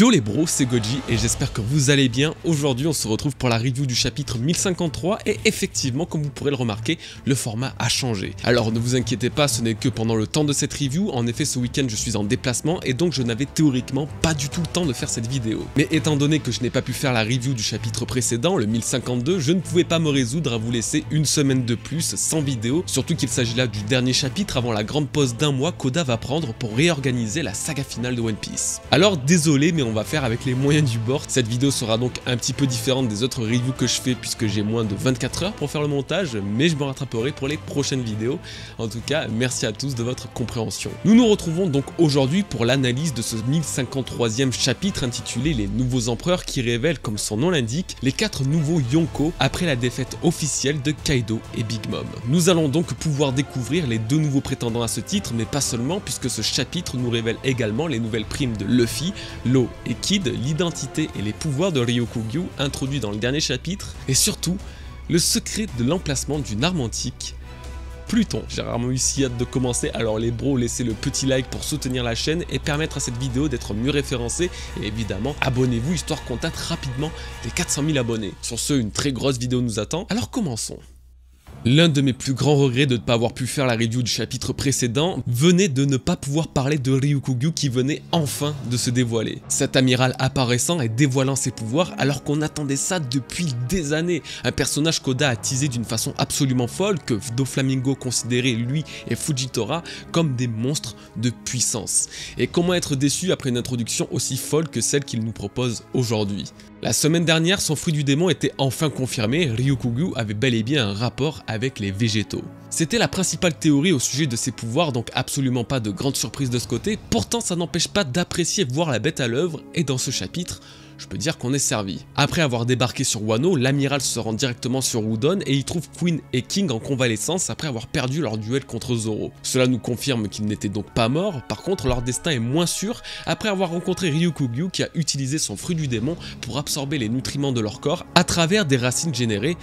Yo les bros, c'est Goji et j'espère que vous allez bien. Aujourd'hui on se retrouve pour la review du chapitre 1053 et effectivement comme vous pourrez le remarquer, le format a changé. Alors ne vous inquiétez pas, ce n'est que pendant le temps de cette review. En effet ce week-end je suis en déplacement et donc je n'avais théoriquement pas du tout le temps de faire cette vidéo. Mais étant donné que je n'ai pas pu faire la review du chapitre précédent, le 1052, je ne pouvais pas me résoudre à vous laisser une semaine de plus sans vidéo. Surtout qu'il s'agit là du dernier chapitre avant la grande pause d'un mois qu'Oda va prendre pour réorganiser la saga finale de One Piece. Alors désolé mais on va faire avec les moyens du bord. Cette vidéo sera donc un petit peu différente des autres reviews que je fais puisque j'ai moins de 24 heures pour faire le montage, mais je me rattraperai pour les prochaines vidéos. En tout cas, merci à tous de votre compréhension. Nous nous retrouvons donc aujourd'hui pour l'analyse de ce 1053e chapitre intitulé Les Nouveaux Empereurs qui révèle, comme son nom l'indique, les 4 nouveaux Yonko après la défaite officielle de Kaido et Big Mom. Nous allons donc pouvoir découvrir les 2 nouveaux prétendants à ce titre, mais pas seulement puisque ce chapitre nous révèle également les nouvelles primes de Luffy, Law et Kid, l'identité et les pouvoirs de Ryokugyu introduits dans le dernier chapitre, et surtout le secret de l'emplacement d'une arme antique, Pluton. J'ai rarement eu si hâte de commencer, alors les bros, laissez le petit like pour soutenir la chaîne et permettre à cette vidéo d'être mieux référencée, et évidemment abonnez-vous histoire qu'on tâte rapidement les 400 000 abonnés. Sur ce, une très grosse vidéo nous attend, alors commençons. L'un de mes plus grands regrets de ne pas avoir pu faire la review du chapitre précédent venait de ne pas pouvoir parler de Ryokugyu qui venait enfin de se dévoiler. Cet amiral apparaissant et dévoilant ses pouvoirs alors qu'on attendait ça depuis des années. Un personnage qu'Oda a teasé d'une façon absolument folle, que Doflamingo considérait lui et Fujitora comme des monstres de puissance. Et comment être déçu après une introduction aussi folle que celle qu'il nous propose aujourd'hui? La semaine dernière, son fruit du démon était enfin confirmé, Ryokugyu avait bel et bien un rapport avec les végétaux. C'était la principale théorie au sujet de ses pouvoirs, donc absolument pas de grande surprise de ce côté, pourtant ça n'empêche pas d'apprécier voir la bête à l'œuvre, et dans ce chapitre, je peux dire qu'on est servi. Après avoir débarqué sur Wano, l'amiral se rend directement sur Udon et y trouve Queen et King en convalescence après avoir perdu leur duel contre Zoro. Cela nous confirme qu'ils n'étaient donc pas morts, par contre leur destin est moins sûr après avoir rencontré Ryokugyu qui a utilisé son fruit du démon pour absorber les nutriments de leur corps à travers des racines générées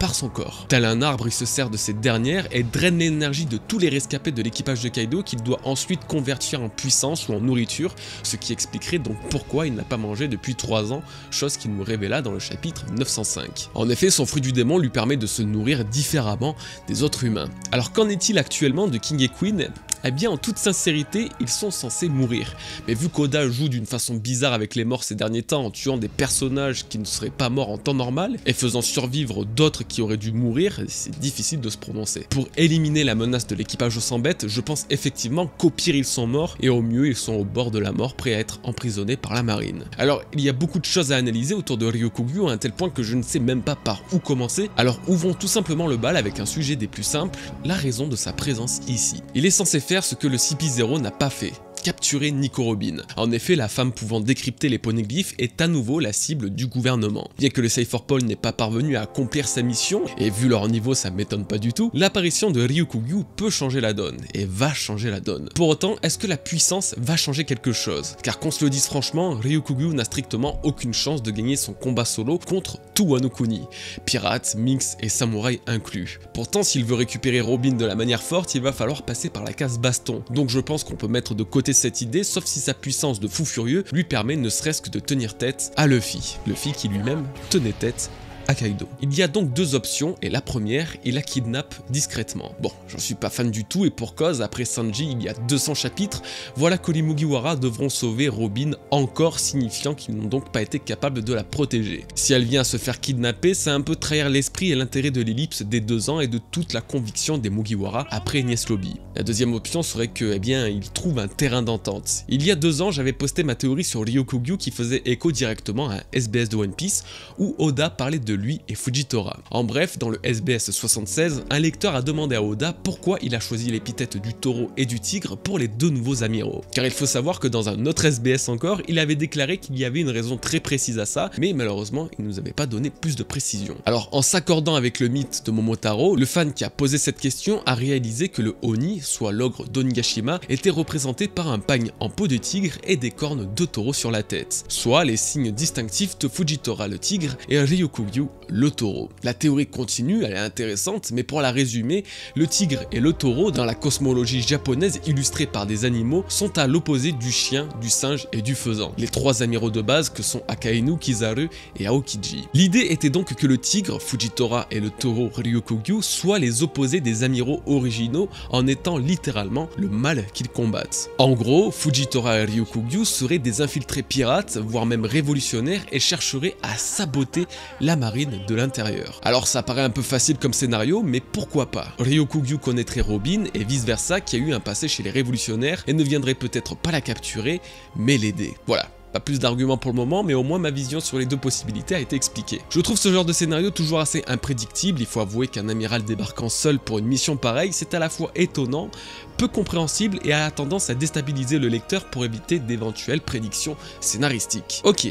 par son corps. Tel un arbre, il se sert de ces dernières et draine l'énergie de tous les rescapés de l'équipage de Kaido qu'il doit ensuite convertir en puissance ou en nourriture, ce qui expliquerait donc pourquoi il n'a pas mangé depuis 3 ans, chose qu'il nous révéla dans le chapitre 905. En effet, son fruit du démon lui permet de se nourrir différemment des autres humains. Alors qu'en est-il actuellement de King et Queen ? Eh bien en toute sincérité, ils sont censés mourir. Mais vu qu'Oda joue d'une façon bizarre avec les morts ces derniers temps en tuant des personnages qui ne seraient pas morts en temps normal et faisant survivre d'autres qui auraient dû mourir, c'est difficile de se prononcer. Pour éliminer la menace de l'équipage aux 100 bêtes, je pense effectivement qu'au pire ils sont morts et au mieux ils sont au bord de la mort prêts à être emprisonnés par la marine. Alors il y a beaucoup de choses à analyser autour de Ryokugyu à un tel point que je ne sais même pas par où commencer, alors ouvrons tout simplement le bal avec un sujet des plus simples, la raison de sa présence ici. Il est censé faire ce que le CP0 n'a pas fait. Capturer Nico Robin. En effet, la femme pouvant décrypter les poneglyphes est à nouveau la cible du gouvernement. Bien que le Cypherpole n'ait pas parvenu à accomplir sa mission, et vu leur niveau ça m'étonne pas du tout, l'apparition de Ryokugyu peut changer la donne, et va changer la donne. Pour autant, est-ce que la puissance va changer quelque chose? Car qu'on se le dise franchement, Ryokugyu n'a strictement aucune chance de gagner son combat solo contre tout Wano Kuni, pirates, minx et samouraïs inclus. Pourtant, s'il veut récupérer Robin de la manière forte, il va falloir passer par la case baston, donc je pense qu'on peut mettre de côté cette idée, sauf si sa puissance de fou furieux lui permet ne serait-ce que de tenir tête à Luffy. Luffy qui lui-même tenait tête à Kaido. Il y a donc 2 options et la première, il la kidnappe discrètement. Bon, j'en suis pas fan du tout et pour cause, après Sanji il y a 200 chapitres, voilà que les Mugiwara devront sauver Robin encore, signifiant qu'ils n'ont donc pas été capables de la protéger. Si elle vient à se faire kidnapper, c'est un peu trahir l'esprit et l'intérêt de l'ellipse des 2 ans et de toute la conviction des Mugiwara après Enies Lobby. La deuxième option serait que, eh bien, ils trouvent un terrain d'entente. Il y a 2 ans, j'avais posté ma théorie sur Ryokugyu qui faisait écho directement à un SBS de One Piece où Oda parlait de lui et Fujitora. En bref, dans le SBS 76, un lecteur a demandé à Oda pourquoi il a choisi l'épithète du taureau et du tigre pour les 2 nouveaux amiraux. Car il faut savoir que dans un autre SBS encore, il avait déclaré qu'il y avait une raison très précise à ça, mais malheureusement, il nous avait pas donné plus de précision. Alors, en s'accordant avec le mythe de Momotaro, le fan qui a posé cette question a réalisé que le Oni, soit l'ogre d'Onigashima, était représenté par un pagne en peau de tigre et des cornes de taureau sur la tête, soit les signes distinctifs de Fujitora le tigre et Ryokugyu Ryu le taureau. La théorie continue, elle est intéressante, mais pour la résumer, le tigre et le taureau, dans la cosmologie japonaise illustrée par des animaux, sont à l'opposé du chien, du singe et du faisan, les trois amiraux de base que sont Akainu, Kizaru et Aokiji. L'idée était donc que le tigre, Fujitora, et le taureau, Ryukugyu, soient les opposés des amiraux originaux en étant littéralement le mal qu'ils combattent. En gros, Fujitora et Ryukugyu seraient des infiltrés pirates, voire même révolutionnaires, et chercheraient à saboter la marine de l'intérieur. Alors ça paraît un peu facile comme scénario, mais pourquoi pas? Ryukugyu connaîtrait Robin et vice versa, qui a eu un passé chez les révolutionnaires et ne viendrait peut-être pas la capturer, mais l'aider. Voilà. Pas plus d'arguments pour le moment, mais au moins ma vision sur les deux possibilités a été expliquée. Je trouve ce genre de scénario toujours assez imprédictible, il faut avouer qu'un amiral débarquant seul pour une mission pareille, c'est à la fois étonnant, peu compréhensible et a tendance à déstabiliser le lecteur pour éviter d'éventuelles prédictions scénaristiques. Ok,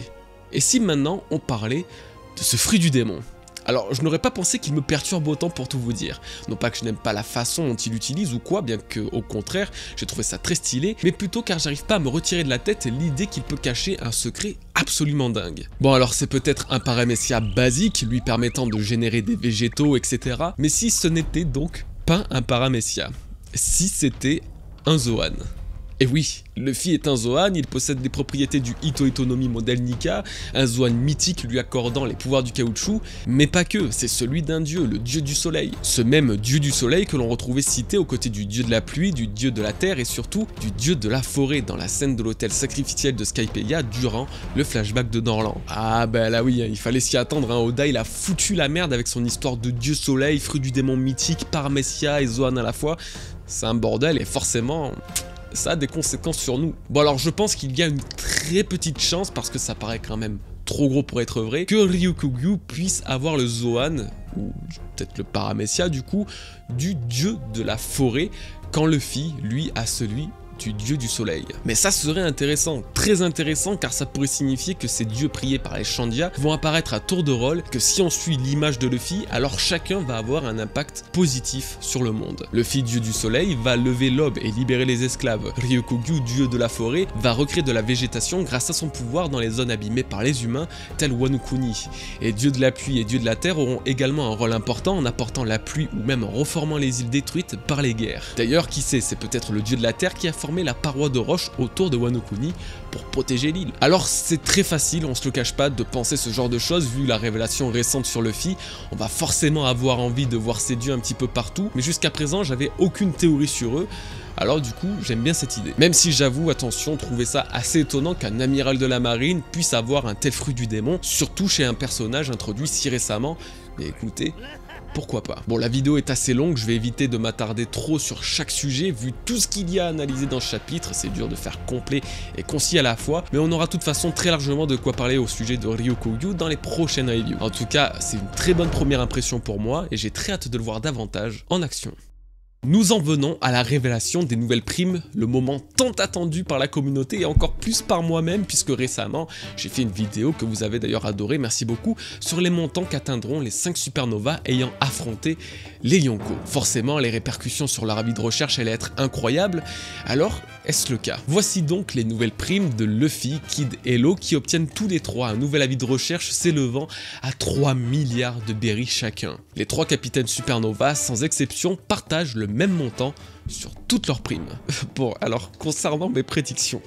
et si maintenant on parlait de ce fruit du démon? Alors, je n'aurais pas pensé qu'il me perturbe autant pour tout vous dire. Non pas que je n'aime pas la façon dont il l'utilise ou quoi, bien que au contraire, j'ai trouvé ça très stylé, mais plutôt car j'arrive pas à me retirer de la tête l'idée qu'il peut cacher un secret absolument dingue. Bon alors c'est peut-être un paramécia basique, lui permettant de générer des végétaux, etc. Mais si ce n'était donc pas un paramécia, si c'était un Zoan. Et oui, Luffy est un Zoan, il possède des propriétés du Ito Itonomi modèle Nika, un Zoan mythique lui accordant les pouvoirs du caoutchouc, mais pas que, c'est celui d'un dieu, le dieu du soleil. Ce même dieu du soleil que l'on retrouvait cité aux côtés du dieu de la pluie, du dieu de la terre et surtout du dieu de la forêt dans la scène de l'hôtel sacrificiel de Skypiea durant le flashback de Norland. Ah bah là oui, il fallait s'y attendre, hein. Oda il a foutu la merde avec son histoire de dieu soleil, fruit du démon mythique, paramécia et Zoan à la fois. C'est un bordel et forcément... ça a des conséquences sur nous. Bon alors je pense qu'il y a une très petite chance, parce que ça paraît quand même trop gros pour être vrai, que Ryukugyu puisse avoir le Zoan, ou peut-être le paramécia du coup, du dieu de la forêt, quand Luffy, lui, a celui du dieu du soleil. Mais ça serait intéressant, très intéressant, car ça pourrait signifier que ces dieux priés par les Shandia vont apparaître à tour de rôle, que si on suit l'image de Luffy, alors chacun va avoir un impact positif sur le monde. Luffy, dieu du soleil, va lever l'aube et libérer les esclaves. Ryukugyu, dieu de la forêt, va recréer de la végétation grâce à son pouvoir dans les zones abîmées par les humains, tels Wano Kuni. Et dieu de la pluie et dieu de la terre auront également un rôle important en apportant la pluie ou même en reformant les îles détruites par les guerres. D'ailleurs, qui sait, c'est peut-être le dieu de la terre qui a formé la paroi de roche autour de Wano Kuni pour protéger l'île. Alors c'est très facile, on se le cache pas, de penser ce genre de choses vu la révélation récente sur Luffy. On va forcément avoir envie de voir ces dieux un petit peu partout, mais jusqu'à présent j'avais aucune théorie sur eux. Alors du coup, j'aime bien cette idée. Même si j'avoue, attention, trouver ça assez étonnant qu'un amiral de la marine puisse avoir un tel fruit du démon, surtout chez un personnage introduit si récemment. Mais écoutez, pourquoi pas. Bon, la vidéo est assez longue, je vais éviter de m'attarder trop sur chaque sujet, vu tout ce qu'il y a à analyser dans ce chapitre, c'est dur de faire complet et concis à la fois, mais on aura de toute façon très largement de quoi parler au sujet de Ryukugyu dans les prochaines reviews. En tout cas, c'est une très bonne première impression pour moi, et j'ai très hâte de le voir davantage en action. Nous en venons à la révélation des nouvelles primes, le moment tant attendu par la communauté et encore plus par moi-même, puisque récemment j'ai fait une vidéo que vous avez d'ailleurs adorée, merci beaucoup, sur les montants qu'atteindront les 5 supernovas ayant affronté les Yonko. Forcément les répercussions sur leur avis de recherche allaient être incroyables, alors est-ce le cas? Voici donc les nouvelles primes de Luffy, Kid et Law qui obtiennent tous les trois un nouvel avis de recherche s'élevant à 3 milliards de berries chacun. Les 3 capitaines supernovas sans exception partagent le même montant sur toutes leurs primes. Bon, alors concernant mes prédictions.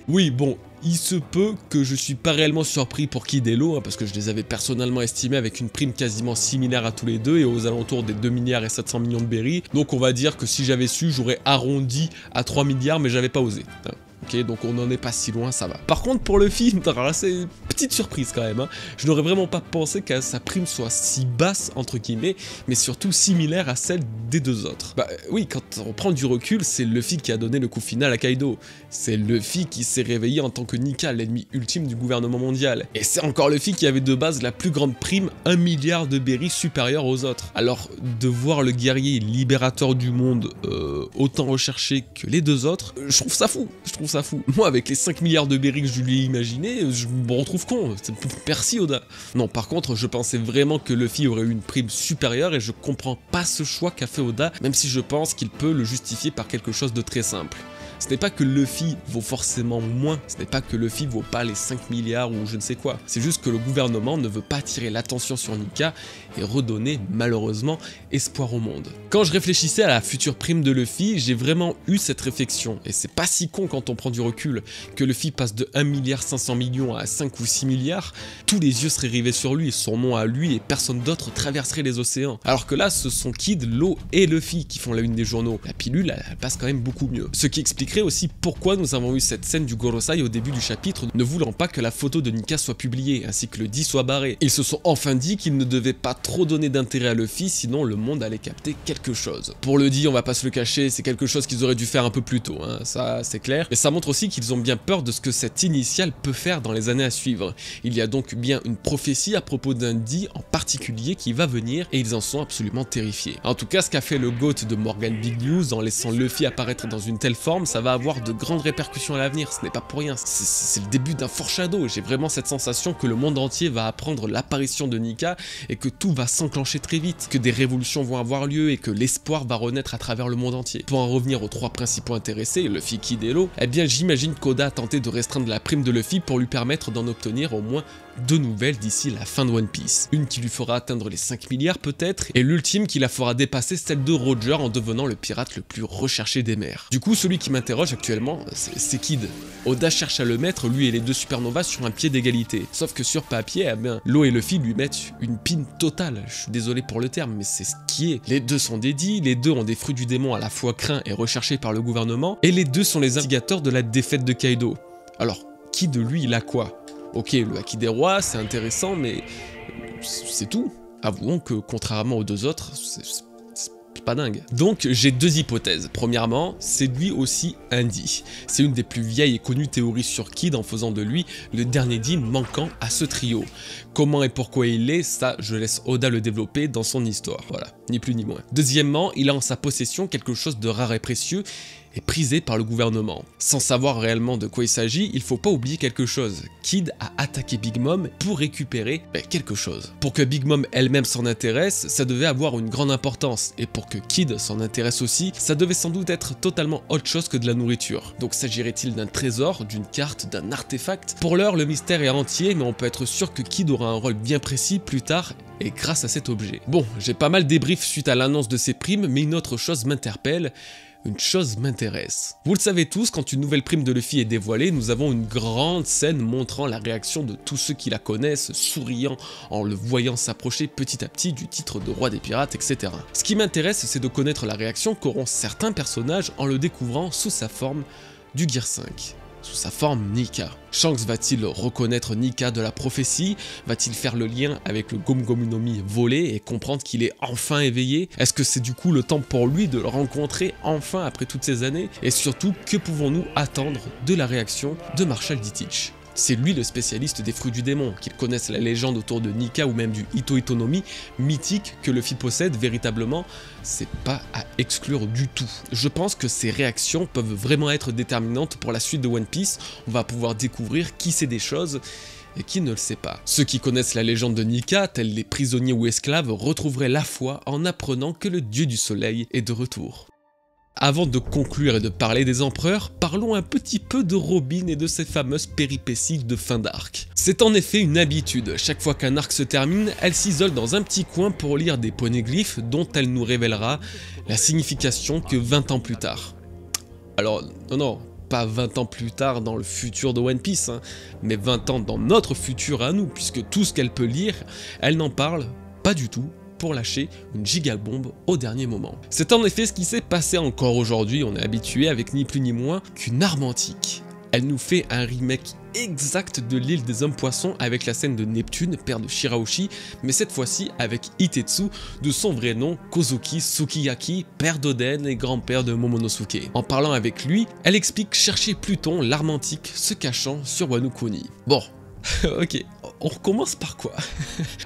Oui, bon, il se peut que je suis pas réellement surpris pour Kid et Law, hein, parce que je les avais personnellement estimés avec une prime quasiment similaire à tous les deux et aux alentours des 2 milliards et 700 millions de berries. Donc on va dire que si j'avais su, j'aurais arrondi à 3 milliards, mais j'avais pas osé. Hein. Ok, donc on n'en est pas si loin, ça va. Par contre, pour le film, c'est une petite surprise quand même. Hein. Je n'aurais vraiment pas pensé que sa prime soit si basse, entre guillemets, mais surtout similaire à celle des deux autres. Bah oui, quand on prend du recul, c'est Luffy qui a donné le coup final à Kaido. C'est Luffy qui s'est réveillé en tant que Nika, l'ennemi ultime du gouvernement mondial. Et c'est encore Luffy qui avait de base la plus grande prime, 1 milliard de berries supérieure aux autres. Alors, de voir le guerrier libérateur du monde autant recherché que les deux autres, je trouve ça fou. Ça fou. Moi, avec les 5 milliards de berries que je lui ai imaginé, je me retrouve con. Merci Oda. Non, par contre, je pensais vraiment que Luffy aurait eu une prime supérieure et je comprends pas ce choix qu'a fait Oda, même si je pense qu'il peut le justifier par quelque chose de très simple. Ce n'est pas que Luffy vaut forcément moins, ce n'est pas que Luffy vaut pas les 5 milliards ou je ne sais quoi. C'est juste que le gouvernement ne veut pas attirer l'attention sur Nika et redonner malheureusement espoir au monde. Quand je réfléchissais à la future prime de Luffy, j'ai vraiment eu cette réflexion, et c'est pas si con quand on prend du recul, que Luffy passe de 1,5 milliard à 5 ou 6 milliards, tous les yeux seraient rivés sur lui, son nom à lui, et personne d'autre traverserait les océans. Alors que là, ce sont Kid, Law et Luffy qui font la une des journaux. La pilule, elle passe quand même beaucoup mieux. Ce qui expliquerait aussi pourquoi nous avons eu cette scène du Gorosei au début du chapitre, ne voulant pas que la photo de Nika soit publiée, ainsi que le dit soit barré. Ils se sont enfin dit qu'ils ne devaient pas trop donner d'intérêt à Luffy, sinon le monde allait capter quelque chose. Pour le dire, on va pas se le cacher, c'est quelque chose qu'ils auraient dû faire un peu plus tôt, hein, ça c'est clair. Mais ça montre aussi qu'ils ont bien peur de ce que cette initiale peut faire dans les années à suivre. Il y a donc bien une prophétie à propos d'un D en particulier qui va venir, et ils en sont absolument terrifiés. En tout cas, ce qu'a fait le GOAT de Morgan Big News en laissant Luffy apparaître dans une telle forme, ça va avoir de grandes répercussions à l'avenir, ce n'est pas pour rien, c'est le début d'un foreshadow. J'ai vraiment cette sensation que le monde entier va apprendre l'apparition de Nika et que tout va s'enclencher très vite, que des révolutions vont avoir lieu et que l'espoir va renaître à travers le monde entier. Pour en revenir aux trois principaux intéressés, Luffy, Kid et Law, eh bien j'imagine qu'Oda a tenté de restreindre la prime de Luffy pour lui permettre d'en obtenir au moins 2 nouvelles d'ici la fin de One Piece. Une qui lui fera atteindre les 5 milliards peut-être, et l'ultime qui la fera dépasser celle de Roger en devenant le pirate le plus recherché des mers. Du coup, celui qui m'interroge actuellement, c'est Kid. Oda cherche à le mettre, lui et les deux supernovas, sur un pied d'égalité. Sauf que sur papier, eh bien, Law et Luffy lui mettent une pine totale. Je suis désolé pour le terme, mais c'est ce qui est. Les deux sont dédiés, les deux ont des fruits du démon à la fois craints et recherchés par le gouvernement, et les deux sont les instigateurs de la défaite de Kaido. Alors, Kid, lui, il a quoi? Ok, le Haki des rois, c'est intéressant, mais c'est tout. Avouons que, contrairement aux deux autres, c'est pas dingue. Donc j'ai deux hypothèses. Premièrement, c'est lui aussi un D. C'est une des plus vieilles et connues théories sur Kid en faisant de lui le dernier D manquant à ce trio. Comment et pourquoi il l'est, ça je laisse Oda le développer dans son histoire. Voilà, ni plus ni moins. Deuxièmement, il a en sa possession quelque chose de rare et précieux et prisé par le gouvernement. Sans savoir réellement de quoi il s'agit, il faut pas oublier quelque chose. Kid a attaqué Big Mom pour récupérer quelque chose. Pour que Big Mom elle-même s'en intéresse, ça devait avoir une grande importance, et pour que Kid s'en intéresse aussi, ça devait sans doute être totalement autre chose que de la nourriture. Donc s'agirait-il d'un trésor, d'une carte, d'un artefact? Pour l'heure, le mystère est entier, mais on peut être sûr que Kid aura un rôle bien précis plus tard, et grâce à cet objet. Bon, j'ai pas mal débrief suite à l'annonce de ces primes, mais une autre chose m'interpelle. Une chose m'intéresse. Vous le savez tous, quand une nouvelle prime de Luffy est dévoilée, nous avons une grande scène montrant la réaction de tous ceux qui la connaissent, souriant en le voyant s'approcher petit à petit du titre de roi des pirates, etc. Ce qui m'intéresse, c'est de connaître la réaction qu'auront certains personnages en le découvrant sous sa forme du Gear 5. Sous sa forme Nika. Shanks va-t-il reconnaître Nika de la prophétie? Va-t-il faire le lien avec le Gomu Gomu no Mi volé et comprendre qu'il est enfin éveillé? Est-ce que c'est du coup le temps pour lui de le rencontrer enfin après toutes ces années? Et surtout, que pouvons-nous attendre de la réaction de Marshall D. Teach? C'est lui le spécialiste des fruits du démon, qu'il connaisse la légende autour de Nika ou même du Ito Ito no Mi, mythique que Luffy possède véritablement, c'est pas à exclure du tout. Je pense que ces réactions peuvent vraiment être déterminantes pour la suite de One Piece. On va pouvoir découvrir qui sait des choses et qui ne le sait pas. Ceux qui connaissent la légende de Nika, tels les prisonniers ou esclaves, retrouveraient la foi en apprenant que le dieu du soleil est de retour. Avant de conclure et de parler des empereurs, parlons un petit peu de Robin et de ses fameuses péripéties de fin d'arc. C'est en effet une habitude, chaque fois qu'un arc se termine, elle s'isole dans un petit coin pour lire des poneglyphes dont elle nous révélera la signification que 20 ans plus tard. Alors, non, pas 20 ans plus tard dans le futur de One Piece, hein, mais 20 ans dans notre futur à nous, puisque tout ce qu'elle peut lire, elle n'en parle pas du tout, pour lâcher une gigabombe au dernier moment. C'est en effet ce qui s'est passé encore aujourd'hui, on est habitué avec ni plus ni moins qu'une arme antique. Elle nous fait un remake exact de l'île des hommes poissons avec la scène de Neptune, père de Shirahoshi, mais cette fois-ci avec Itetsu, de son vrai nom Kozuki Sukiyaki, père d'Oden et grand-père de Momonosuke. En parlant avec lui, elle explique chercher Pluton, l'arme antique, se cachant sur Wano Kuni. Bon, ok, on recommence par quoi?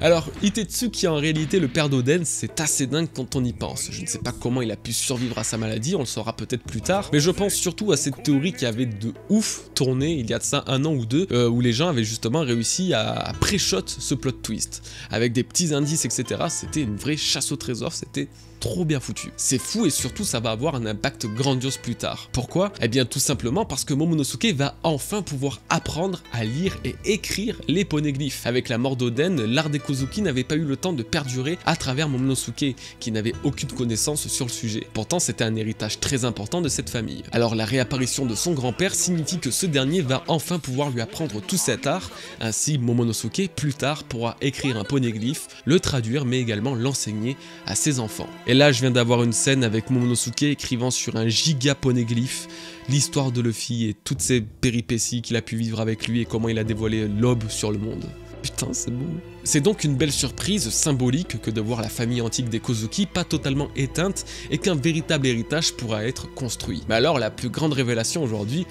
Alors, Itetsu, qui est en réalité le père d'Oden, c'est assez dingue quand on y pense. Je ne sais pas comment il a pu survivre à sa maladie, on le saura peut-être plus tard, mais je pense surtout à cette théorie qui avait de ouf tourné il y a de ça 1 an ou 2, où les gens avaient justement réussi à pré-shot ce plot twist, avec des petits indices, etc. C'était une vraie chasse au trésor, c'était trop bien foutu. C'est fou et surtout ça va avoir un impact grandiose plus tard. Pourquoi? Eh bien tout simplement parce que Momonosuke va enfin pouvoir apprendre à lire et écrire les poneglyphes. Avec la mort d'Oden, l'art des Kozuki n'avait pas eu le temps de perdurer à travers Momonosuke, qui n'avait aucune connaissance sur le sujet. Pourtant c'était un héritage très important de cette famille. Alors la réapparition de son grand-père signifie que ce dernier va enfin pouvoir lui apprendre tout cet art, ainsi Momonosuke plus tard pourra écrire un poneglyphe, le traduire mais également l'enseigner à ses enfants. Et là je viens d'avoir une scène avec Momonosuke écrivant sur un giga poneglyphe l'histoire de Luffy et toutes ses péripéties qu'il a pu vivre avec lui et comment il a dévoilé l'aube sur le monde. Putain, c'est beau. C'est donc une belle surprise symbolique que de voir la famille antique des Kozuki pas totalement éteinte et qu'un véritable héritage pourra être construit. Mais alors la plus grande révélation aujourd'hui,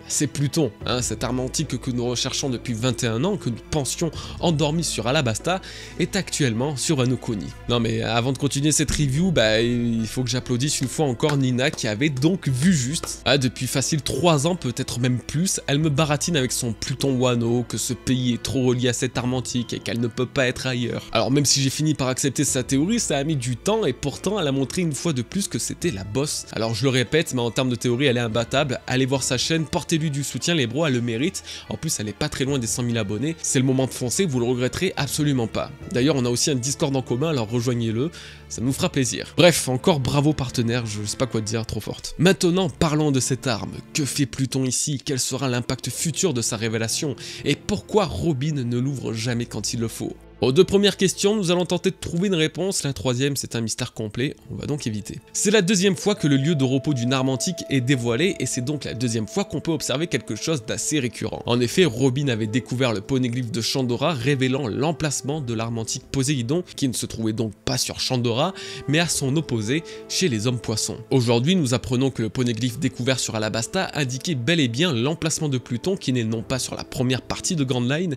c'est Pluton, cette arme antique que nous recherchons depuis 21 ans, que nous pensions endormie sur Alabasta, est actuellement sur Wano Kuni. Non mais avant de continuer cette review, il faut que j'applaudisse une fois encore Nina qui avait donc vu juste. Depuis facile 3 ans, peut-être même plus, elle me baratine avec son Pluton Wano, que ce pays est trop relié à cette arme antique et qu'elle ne peut pas être ailleurs. Alors même si j'ai fini par accepter sa théorie, ça a mis du temps et pourtant elle a montré une fois de plus que c'était la boss. Alors je le répète, mais en termes de théorie elle est imbattable, allez voir sa chaîne, portez lui du soutien les bros, elle le mérite, en plus elle est pas très loin des 100 000 abonnés, c'est le moment de foncer, vous le regretterez absolument pas. D'ailleurs on a aussi un Discord en commun, alors rejoignez-le, ça nous fera plaisir. Bref, encore bravo partenaire, je sais pas quoi te dire, trop forte. Maintenant parlons de cette arme, que fait Pluton ici, quel sera l'impact futur de sa révélation, et pourquoi Robin ne l'ouvre jamais quand il le faut. Aux 2 premières questions, nous allons tenter de trouver une réponse, la 3e c'est un mystère complet, on va donc éviter. C'est la 2e fois que le lieu de repos d'une arme antique est dévoilé et c'est donc la 2e fois qu'on peut observer quelque chose d'assez récurrent. En effet, Robin avait découvert le poneglyphe de Chandora révélant l'emplacement de l'arme antique Poséidon qui ne se trouvait donc pas sur Chandora mais à son opposé chez les hommes poissons. Aujourd'hui, nous apprenons que le poneglyphe découvert sur Alabasta indiquait bel et bien l'emplacement de Pluton qui n'est non pas sur la première partie de Grand Line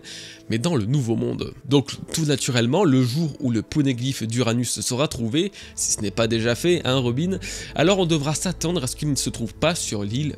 mais dans le Nouveau Monde. Donc tout naturellement, le jour où le poneglyphe d'Uranus sera trouvé, si ce n'est pas déjà fait, Robin, alors on devra s'attendre à ce qu'il ne se trouve pas sur l'île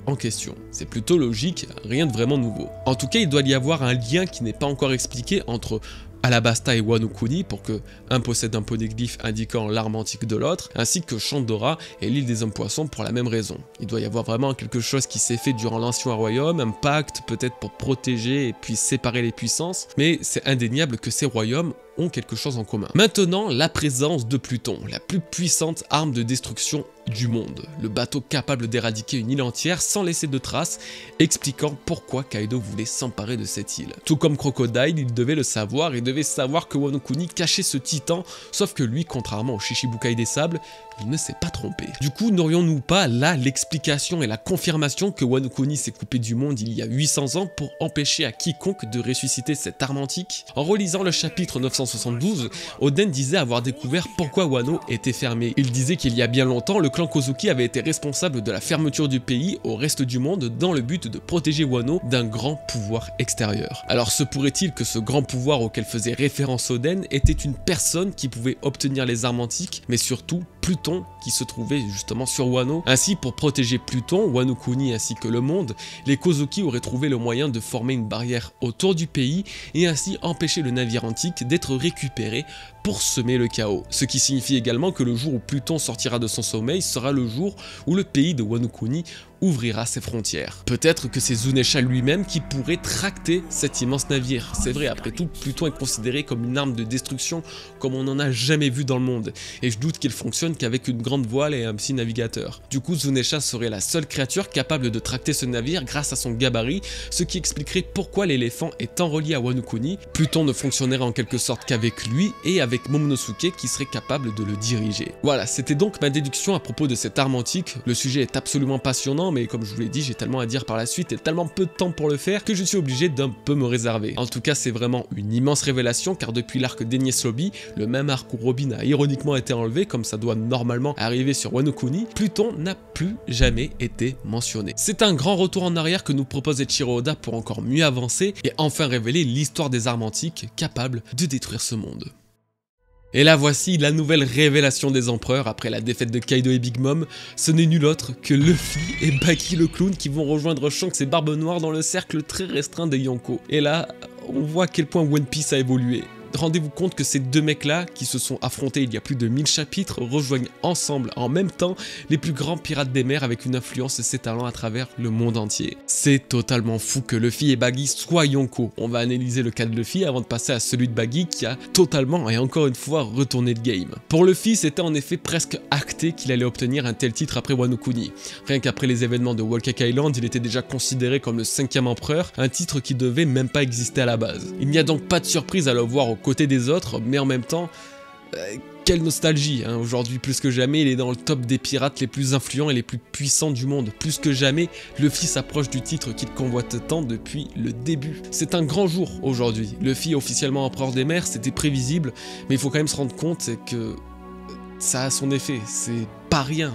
en question. C'est plutôt logique, rien de vraiment nouveau. En tout cas, il doit y avoir un lien qui n'est pas encore expliqué entre Alabasta et Wano Kuni pour que un possède un poneglyphe indiquant l'arme antique de l'autre, ainsi que Chandora et l'île des hommes poissons pour la même raison. Il doit y avoir vraiment quelque chose qui s'est fait durant l'ancien royaume, un pacte peut-être pour protéger et puis séparer les puissances, mais c'est indéniable que ces royaumes ont quelque chose en commun. Maintenant, la présence de Pluton, la plus puissante arme de destruction du monde, le bateau capable d'éradiquer une île entière sans laisser de traces, expliquant pourquoi Kaido voulait s'emparer de cette île. Tout comme Crocodile, il devait le savoir et devait savoir que Wano Kuni cachait ce titan, sauf que lui, contrairement au Shichibukai des sables, il ne s'est pas trompé. Du coup, n'aurions-nous pas là l'explication et la confirmation que Wano Kuni s'est coupé du monde il y a 800 ans pour empêcher à quiconque de ressusciter cette arme antique? En relisant le chapitre 972, Oden disait avoir découvert pourquoi Wano était fermé. Il disait qu'il y a bien longtemps, le clan Kozuki avait été responsable de la fermeture du pays au reste du monde dans le but de protéger Wano d'un grand pouvoir extérieur. Alors se pourrait-il que ce grand pouvoir auquel faisait référence Oden était une personne qui pouvait obtenir les armes antiques, mais surtout Pluton qui se trouvait justement sur Wano. Ainsi, pour protéger Pluton, Wano Kuni ainsi que le monde, les Kozuki auraient trouvé le moyen de former une barrière autour du pays et ainsi empêcher le navire antique d'être récupéré pour semer le chaos. Ce qui signifie également que le jour où Pluton sortira de son sommeil sera le jour où le pays de Wano Kuni ouvrira ses frontières. Peut-être que c'est Zunesha lui-même qui pourrait tracter cet immense navire. C'est vrai, après tout, Pluton est considéré comme une arme de destruction comme on n'en a jamais vu dans le monde, et je doute qu'il fonctionne qu'avec une grande voile et un petit navigateur. Du coup, Zunesha serait la seule créature capable de tracter ce navire grâce à son gabarit, ce qui expliquerait pourquoi l'éléphant étant relié à Wano Kuni, Pluton ne fonctionnerait en quelque sorte qu'avec lui et avec Momonosuke qui serait capable de le diriger. Voilà, c'était donc ma déduction à propos de cette arme antique. Le sujet est absolument passionnant, maintenant, mais comme je vous l'ai dit, j'ai tellement à dire par la suite et tellement peu de temps pour le faire que je suis obligé d'un peu me réserver. En tout cas, c'est vraiment une immense révélation, car depuis l'arc d'Enies Lobby, le même arc où Robin a ironiquement été enlevé, comme ça doit normalement arriver sur Wano Kuni, Pluton n'a plus jamais été mentionné. C'est un grand retour en arrière que nous propose Eiichiro Oda pour encore mieux avancer et enfin révéler l'histoire des armes antiques capables de détruire ce monde. Et là voici la nouvelle révélation des empereurs après la défaite de Kaido et Big Mom. Ce n'est nul autre que Luffy et Buggy le clown qui vont rejoindre Shanks et Barbe Noire dans le cercle très restreint des Yonko. Et là, on voit à quel point One Piece a évolué. Rendez-vous compte que ces deux mecs-là, qui se sont affrontés il y a plus de 1000 chapitres, rejoignent ensemble, en même temps, les plus grands pirates des mers avec une influence s'étalant à travers le monde entier. C'est totalement fou que Luffy et Buggy soient Yonko. On va analyser le cas de Luffy avant de passer à celui de Buggy qui a totalement et encore une fois retourné le game. Pour Luffy, c'était en effet presque acté qu'il allait obtenir un tel titre après Wano Kuni. Rien qu'après les événements de Whole Cake Island, il était déjà considéré comme le 5e empereur, un titre qui devait même pas exister à la base. Il n'y a donc pas de surprise à le voir au côté des autres, mais en même temps, quelle nostalgie, hein. Aujourd'hui plus que jamais, il est dans le top des pirates les plus influents et les plus puissants du monde. Plus que jamais, Luffy s'approche du titre qu'il convoite tant depuis le début. C'est un grand jour aujourd'hui. Luffy officiellement empereur des mers, c'était prévisible, mais il faut quand même se rendre compte que ça a son effet, c'est pas rien,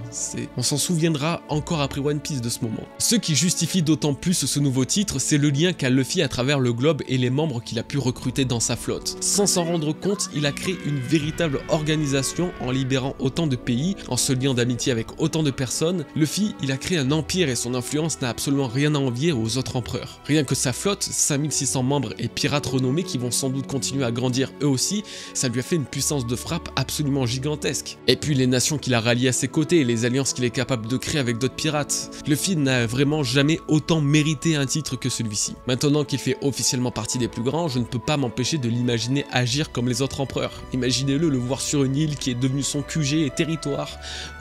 on s'en souviendra encore après One Piece de ce moment. Ce qui justifie d'autant plus ce nouveau titre, c'est le lien qu'a Luffy à travers le globe et les membres qu'il a pu recruter dans sa flotte. Sans s'en rendre compte, il a créé une véritable organisation en libérant autant de pays, en se liant d'amitié avec autant de personnes. Luffy, il a créé un empire et son influence n'a absolument rien à envier aux autres empereurs. Rien que sa flotte, 5600 membres et pirates renommés qui vont sans doute continuer à grandir eux aussi, ça lui a fait une puissance de frappe absolument gigantesque. Et puis les nations qu'il a ralliées à ses côtés et les alliances qu'il est capable de créer avec d'autres pirates. Luffy n'a vraiment jamais autant mérité un titre que celui-ci. Maintenant qu'il fait officiellement partie des plus grands, je ne peux pas m'empêcher de l'imaginer agir comme les autres empereurs. Imaginez-le le voir sur une île qui est devenue son QG et territoire,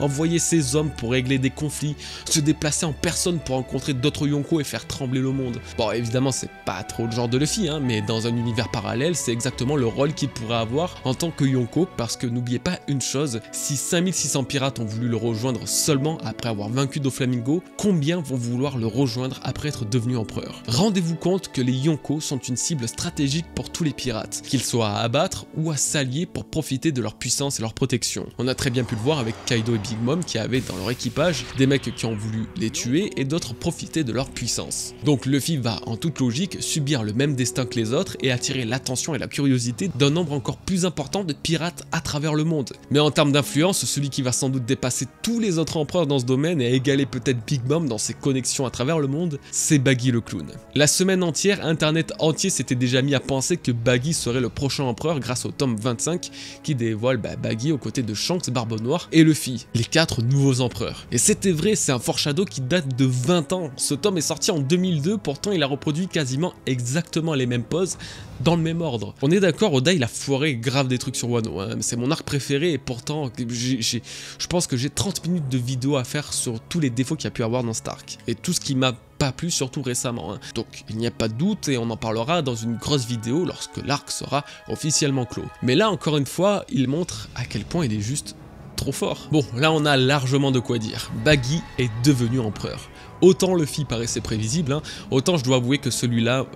envoyer ses hommes pour régler des conflits, se déplacer en personne pour rencontrer d'autres Yonko et faire trembler le monde. Bon, évidemment c'est pas trop le genre de Luffy, hein, mais dans un univers parallèle, c'est exactement le rôle qu'il pourrait avoir en tant que Yonko, parce que n'oubliez pas une chose, si 5600 pirates ont voulu le rejoindre seulement après avoir vaincu Doflamingo, combien vont vouloir le rejoindre après être devenu empereur? Rendez-vous compte que les Yonko sont une cible stratégique pour tous les pirates, qu'ils soient à abattre ou à s'allier pour profiter de leur puissance et leur protection. On a très bien pu le voir avec Kaido et Big Mom qui avaient dans leur équipage des mecs qui ont voulu les tuer et d'autres profiter de leur puissance. Donc Luffy va en toute logique subir le même destin que les autres et attirer l'attention et la curiosité d'un nombre encore plus important de pirates à travers le monde. Mais en termes d'influence, celui qui va sans doute dépasser tous les autres empereurs dans ce domaine et égaler peut-être Big Mom dans ses connexions à travers le monde, c'est Buggy le clown. La semaine entière, internet entier s'était déjà mis à penser que Buggy serait le prochain empereur grâce au tome 25 qui dévoile Buggy aux côtés de Shanks, Barbe Noire et Luffy, les 4 nouveaux empereurs. Et c'était vrai, c'est un foreshadow qui date de 20 ans. Ce tome est sorti en 2002, pourtant il a reproduit quasiment exactement les mêmes poses dans le même ordre. On est d'accord, Oda il a foiré grave des trucs sur Wano, hein. C'est mon arc préféré et pourtant je pense que j'ai 30 minutes de vidéo à faire sur tous les défauts qu'il y a pu avoir dans cet arc et tout ce qui m'a pas plu surtout récemment, hein. Donc il n'y a pas de doute et on en parlera dans une grosse vidéo lorsque l'arc sera officiellement clos. Mais là encore une fois, il montre à quel point il est juste trop fort. Bon, là on a largement de quoi dire. Buggy est devenu empereur. Autant Luffy paraissait prévisible, hein, autant je dois avouer que celui-là,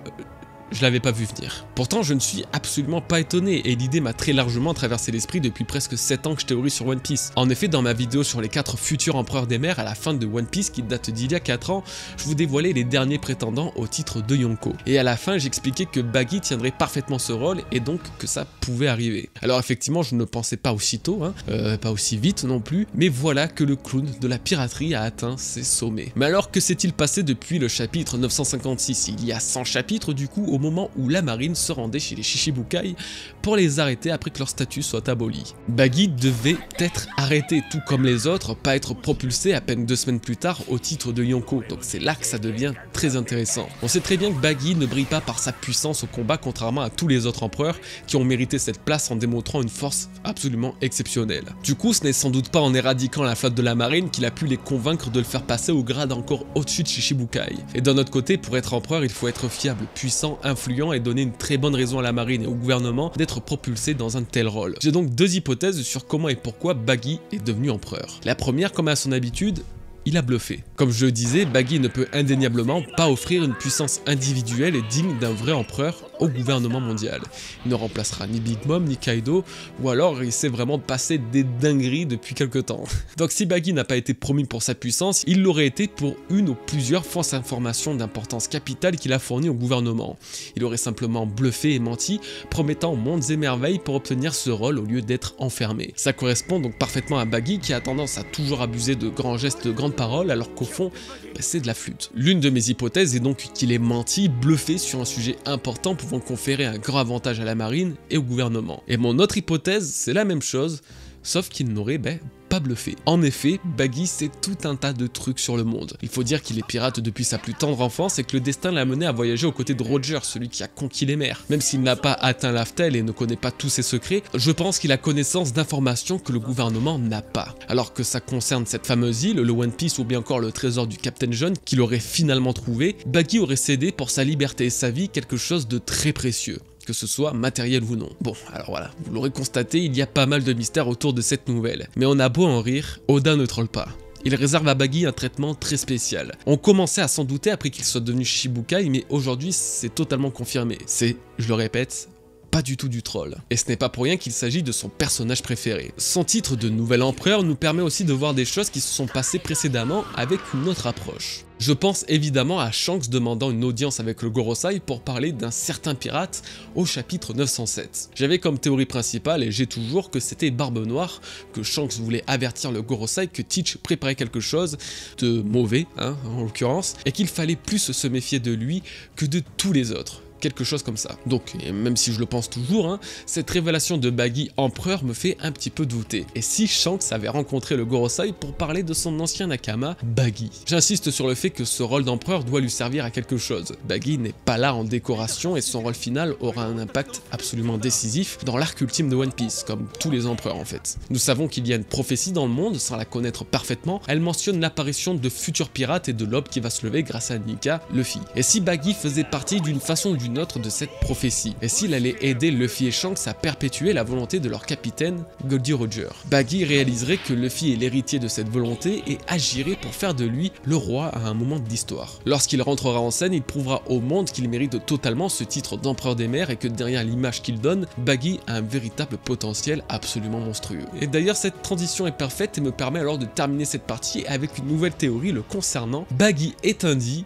je l'avais pas vu venir. Pourtant, je ne suis absolument pas étonné et l'idée m'a très largement traversé l'esprit depuis presque 7 ans que je théorise sur One Piece. En effet, dans ma vidéo sur les 4 futurs empereurs des mers à la fin de One Piece qui date d'il y a 4 ans, je vous dévoilais les derniers prétendants au titre de Yonko. Et à la fin, j'expliquais que Buggy tiendrait parfaitement ce rôle et donc que ça pouvait arriver. Alors effectivement, je ne pensais pas aussitôt, hein, pas aussi vite non plus, mais voilà que le clown de la piraterie a atteint ses sommets. Mais alors que s'est-il passé depuis le chapitre 956? Il y a 100 chapitres du coup, au moment où la marine se rendait chez les Shichibukai pour les arrêter après que leur statut soit aboli. Buggy devait être arrêté tout comme les autres, pas être propulsé à peine 2 semaines plus tard au titre de Yonko, donc c'est là que ça devient très intéressant. On sait très bien que Buggy ne brille pas par sa puissance au combat contrairement à tous les autres empereurs qui ont mérité cette place en démontrant une force absolument exceptionnelle. Du coup, ce n'est sans doute pas en éradiquant la flotte de la marine qu'il a pu les convaincre de le faire passer au grade encore au-dessus de Shichibukai. Et d'un autre côté, pour être empereur, il faut être fiable, puissant, influent et donner une très bonne raison à la marine et au gouvernement d'être propulsé dans un tel rôle. J'ai donc 2 hypothèses sur comment et pourquoi Buggy est devenu empereur. La première, comme à son habitude, il a bluffé. Comme je le disais, Baggy ne peut indéniablement pas offrir une puissance individuelle et digne d'un vrai empereur au gouvernement mondial. Il ne remplacera ni Big Mom ni Kaido, ou alors il s'est vraiment passé des dingueries depuis quelque temps. Donc si Baggy n'a pas été promu pour sa puissance, il l'aurait été pour une ou plusieurs fausses informations d'importance capitale qu'il a fournies au gouvernement. Il aurait simplement bluffé et menti, promettant mondes et merveilles pour obtenir ce rôle au lieu d'être enfermé. Ça correspond donc parfaitement à Baggy qui a tendance à toujours abuser de grands gestes, de grandes paroles, alors qu'au fond, c'est de la flûte. L'une de mes hypothèses est donc qu'il ait menti, bluffé sur un sujet important pouvant conférer un grand avantage à la marine et au gouvernement. Et mon autre hypothèse, c'est la même chose, sauf qu'il n'aurait pas bluffé. En effet, Baggy sait tout un tas de trucs sur le monde. Il faut dire qu'il est pirate depuis sa plus tendre enfance et que le destin l'a mené à voyager aux côtés de Roger, celui qui a conquis les mers. Même s'il n'a pas atteint l'Aftel et ne connaît pas tous ses secrets, je pense qu'il a connaissance d'informations que le gouvernement n'a pas. Alors que ça concerne cette fameuse île, le One Piece ou bien encore le trésor du Captain John qu'il aurait finalement trouvé, Baggy aurait cédé pour sa liberté et sa vie quelque chose de très précieux, que ce soit matériel ou non. Bon, alors voilà, vous l'aurez constaté, il y a pas mal de mystères autour de cette nouvelle. Mais on a beau en rire, Oda ne troll pas. Il réserve à Baggy un traitement très spécial. On commençait à s'en douter après qu'il soit devenu Shichibukai, mais aujourd'hui c'est totalement confirmé. C'est, je le répète, pas du tout du troll. Et ce n'est pas pour rien qu'il s'agit de son personnage préféré. Son titre de nouvel empereur nous permet aussi de voir des choses qui se sont passées précédemment avec une autre approche. Je pense évidemment à Shanks demandant une audience avec le Gorosei pour parler d'un certain pirate au chapitre 907. J'avais comme théorie principale, et j'ai toujours, que c'était Barbe Noire, que Shanks voulait avertir le Gorosei que Teach préparait quelque chose de mauvais, en l'occurrence, et qu'il fallait plus se méfier de lui que de tous les autres. Quelque chose comme ça. Donc, et même si je le pense toujours, cette révélation de Baggy empereur me fait un petit peu douter. Et si Shanks avait rencontré le Gorosei pour parler de son ancien Nakama, Baggy? J'insiste sur le fait que ce rôle d'empereur doit lui servir à quelque chose. Baggy n'est pas là en décoration et son rôle final aura un impact absolument décisif dans l'arc ultime de One Piece, comme tous les empereurs en fait. Nous savons qu'il y a une prophétie dans le monde, sans la connaître parfaitement, elle mentionne l'apparition de futurs pirates et de l'aube qui va se lever grâce à Nika, Luffy. Et si Baggy faisait partie d'une façon ou d'une autre de cette prophétie, et s'il allait aider Luffy et Shanks à perpétuer la volonté de leur capitaine, Goldie Roger. Baggy réaliserait que Luffy est l'héritier de cette volonté et agirait pour faire de lui le roi à un moment de l'histoire. Lorsqu'il rentrera en scène, il prouvera au monde qu'il mérite totalement ce titre d'empereur des mers et que derrière l'image qu'il donne, Baggy a un véritable potentiel absolument monstrueux. Et d'ailleurs cette transition est parfaite et me permet alors de terminer cette partie avec une nouvelle théorie le concernant. Baggy est un dit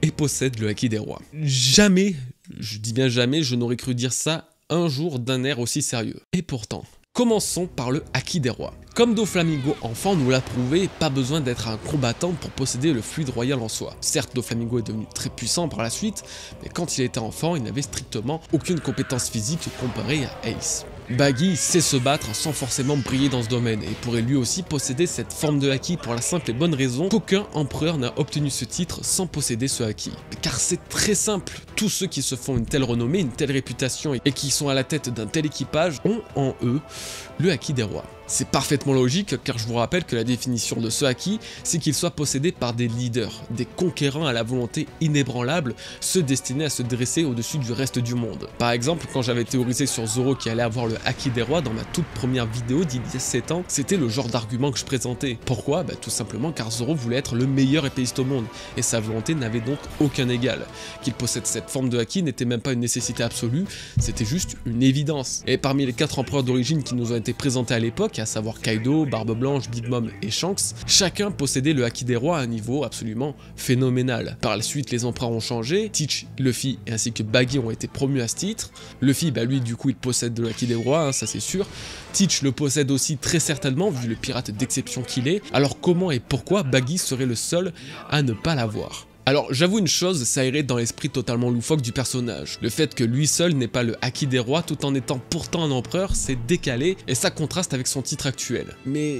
et possède le Haki des rois. Jamais, je dis bien jamais, je n'aurais cru dire ça un jour d'un air aussi sérieux. Et pourtant, commençons par le Haki des rois. Comme Doflamingo enfant nous l'a prouvé, pas besoin d'être un combattant pour posséder le fluide royal en soi. Certes, Doflamingo est devenu très puissant par la suite, mais quand il était enfant, il n'avait strictement aucune compétence physique comparée à Ace. Baggy sait se battre sans forcément briller dans ce domaine et pourrait lui aussi posséder cette forme de haki pour la simple et bonne raison qu'aucun empereur n'a obtenu ce titre sans posséder ce haki. Car c'est très simple, tous ceux qui se font une telle renommée, une telle réputation et qui sont à la tête d'un tel équipage ont en eux le haki des rois. C'est parfaitement logique car je vous rappelle que la définition de ce haki, c'est qu'il soit possédé par des leaders, des conquérants à la volonté inébranlable, ceux destinés à se dresser au-dessus du reste du monde. Par exemple, quand j'avais théorisé sur Zoro qui allait avoir le haki des rois dans ma toute première vidéo d'il y a 7 ans, c'était le genre d'argument que je présentais. Pourquoi? Tout simplement car Zoro voulait être le meilleur épéiste au monde, et sa volonté n'avait donc aucun égal. Qu'il possède cette forme de haki n'était même pas une nécessité absolue, c'était juste une évidence. Et parmi les 4 empereurs d'origine qui nous ont été présentés à l'époque, à savoir Kaido, Barbe Blanche, Big Mom et Shanks, chacun possédait le haki des rois à un niveau absolument phénoménal. Par la suite, les empereurs ont changé, Teach, Luffy ainsi que Baggy ont été promus à ce titre. Luffy, lui du coup il possède le haki des rois, ça c'est sûr. Teach le possède aussi très certainement vu le pirate d'exception qu'il est. Alors comment et pourquoi Baggy serait le seul à ne pas l'avoir? Alors j'avoue une chose, ça irait dans l'esprit totalement loufoque du personnage. Le fait que lui seul n'ait pas le haki des rois tout en étant pourtant un empereur, c'est décalé et ça contraste avec son titre actuel. Mais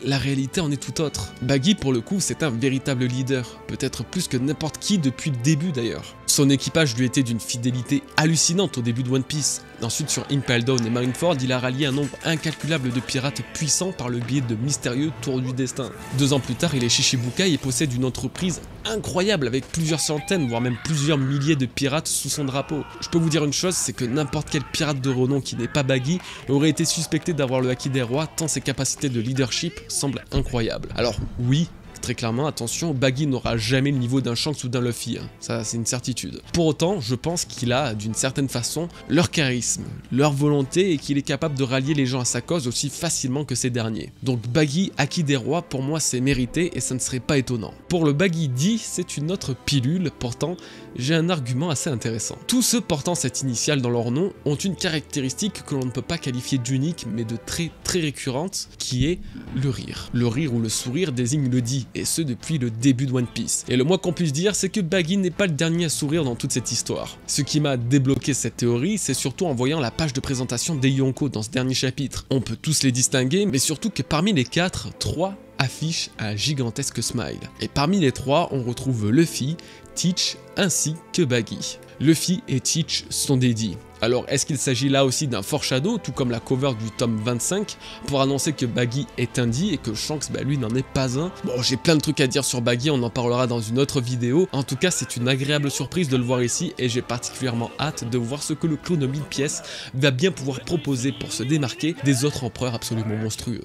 la réalité en est tout autre. Baggy pour le coup c'est un véritable leader, peut-être plus que n'importe qui depuis le début d'ailleurs. Son équipage lui était d'une fidélité hallucinante au début de One Piece. Ensuite sur Impel Down et Marineford, il a rallié un nombre incalculable de pirates puissants par le biais de mystérieux tours du destin. 2 ans plus tard, il est Shichibukai et possède une entreprise incroyable avec plusieurs centaines, voire même plusieurs milliers de pirates sous son drapeau. Je peux vous dire une chose, c'est que n'importe quel pirate de renom qui n'est pas Baggy aurait été suspecté d'avoir le haki des rois tant ses capacités de leadership semblent incroyables. Alors oui, très clairement, attention, Baggy n'aura jamais le niveau d'un Shanks ou d'un Luffy, hein. Ça c'est une certitude. Pour autant, je pense qu'il a, d'une certaine façon, leur charisme, leur volonté et qu'il est capable de rallier les gens à sa cause aussi facilement que ces derniers. Donc Baggy, acquis des rois, pour moi c'est mérité et ça ne serait pas étonnant. Pour le Baggy D, c'est une autre pilule, pourtant j'ai un argument assez intéressant. Tous ceux portant cette initiale dans leur nom ont une caractéristique que l'on ne peut pas qualifier d'unique mais de très récurrente, qui est le rire. Le rire ou le sourire désigne le D, et ce depuis le début de One Piece. Et le moins qu'on puisse dire, c'est que Baggy n'est pas le dernier à sourire dans toute cette histoire. Ce qui m'a débloqué cette théorie, c'est surtout en voyant la page de présentation des Yonko dans ce dernier chapitre. On peut tous les distinguer, mais surtout que parmi les 4, 3 affichent un gigantesque smile. Et parmi les 3, on retrouve Luffy, Teach ainsi que Baggy. Luffy et Teach sont des D. Alors est-ce qu'il s'agit là aussi d'un foreshadow, tout comme la cover du tome 25, pour annoncer que Baggy est un D et que Shanks lui n'en est pas un? Bon, j'ai plein de trucs à dire sur Baggy, on en parlera dans une autre vidéo. En tout cas, c'est une agréable surprise de le voir ici et j'ai particulièrement hâte de voir ce que le clone 1000 pièces va bien pouvoir proposer pour se démarquer des autres empereurs absolument monstrueux.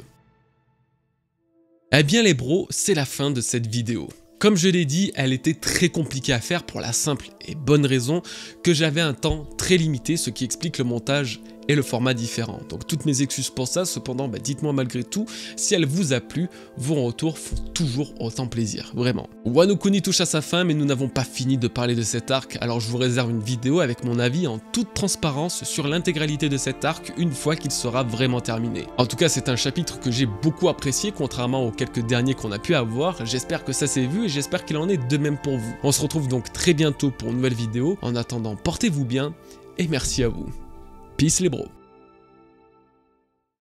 Eh bien les bros, c'est la fin de cette vidéo. Comme je l'ai dit, elle était très compliquée à faire pour la simple et bonne raison que j'avais un temps très limité, ce qui explique le montage et le format différent. Donc toutes mes excuses pour ça, cependant dites-moi malgré tout si elle vous a plu, vos retours font toujours autant plaisir, vraiment. Wano Kuni touche à sa fin mais nous n'avons pas fini de parler de cet arc, alors je vous réserve une vidéo avec mon avis en toute transparence sur l'intégralité de cet arc une fois qu'il sera vraiment terminé. En tout cas c'est un chapitre que j'ai beaucoup apprécié contrairement aux quelques derniers qu'on a pu avoir, j'espère que ça s'est vu et j'espère qu'il en est de même pour vous. On se retrouve donc très bientôt pour une nouvelle vidéo, en attendant portez-vous bien et merci à vous. Peace les bros.